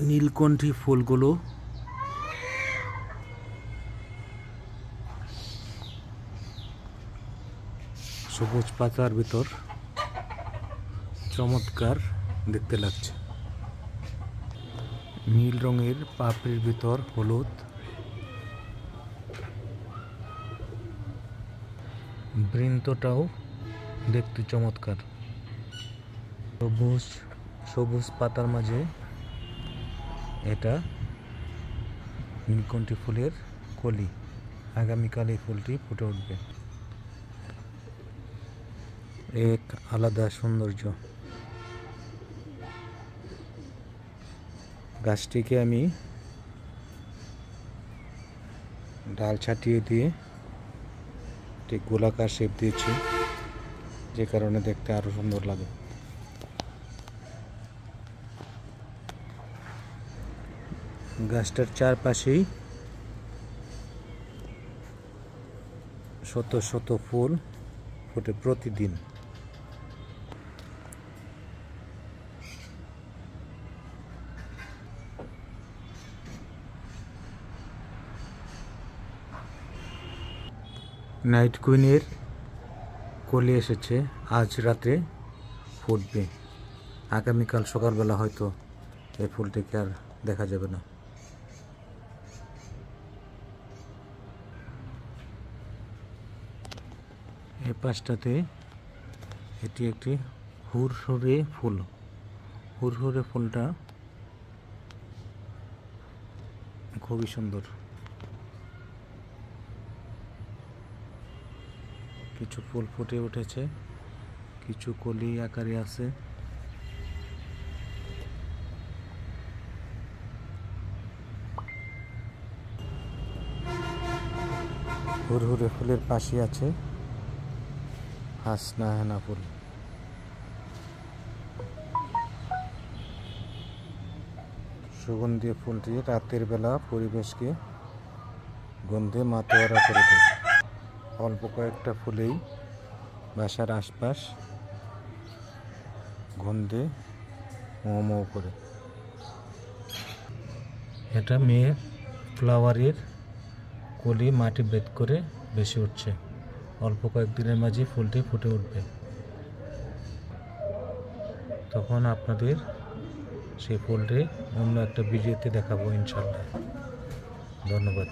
নীলকণ্ঠী ফুলগুলো সবুজ পাতার ভিতর চমৎকার দেখতে লাগছে। নীল রঙের পাপড়ির ভিতর হলুদ, বৃন্তটাও দেখতে চমৎকার। সবুজ সবুজ পাতার মাঝে এটা নীলকণ্ঠী ফুলের কলি। আগামীকাল এই ফুলটি ফুটে উঠবে। এক আলাদা সৌন্দর্য। গাছটিকে আমি ডাল ছাটিয়ে দিয়ে ঠিক গোলাকার শেপ দিয়েছি, যে কারণে দেখতে আরো সুন্দর লাগে। গাছটার চারপাশেই শত শত ফুল ফোটে প্রতিদিন। নাইট কুইনের কলি এসেছে, আজ রাতে ফুটবে। আগামীকাল সকালবেলা হয়তো এই ফুলটিকে আর দেখা যাবে না। এই পাশটাতে এটি একটি হুরহুরে ফুল। হুরহুরে ফুলটা খুবই সুন্দর। কিছু ফুল ফুটে উঠেছে, কিছু কলি আকারে আছে। হুরহুরে ফুলের পাশে আছে হাসনা হেনা ফুল। সুগন্ধি ফুলটি রাতের বেলা পরিবেশকে গন্ধে মাতোয়ারা করে দেয়। অল্প কয়েকটা ফুলেই বাসার আশপাশ গন্ধে মোমো করে। এটা মেয়ে ফ্লাওয়ারের কলি মাটি বেদ করে বেশি উঠছে। অল্প কয়েকদিনের মাঝে ফুলটি ফুটে উঠবে, তখন আপনাদের সেই ফুলটি অন্য একটা ভিডিওতে দেখাবো ইনশাআল্লাহ। ধন্যবাদ।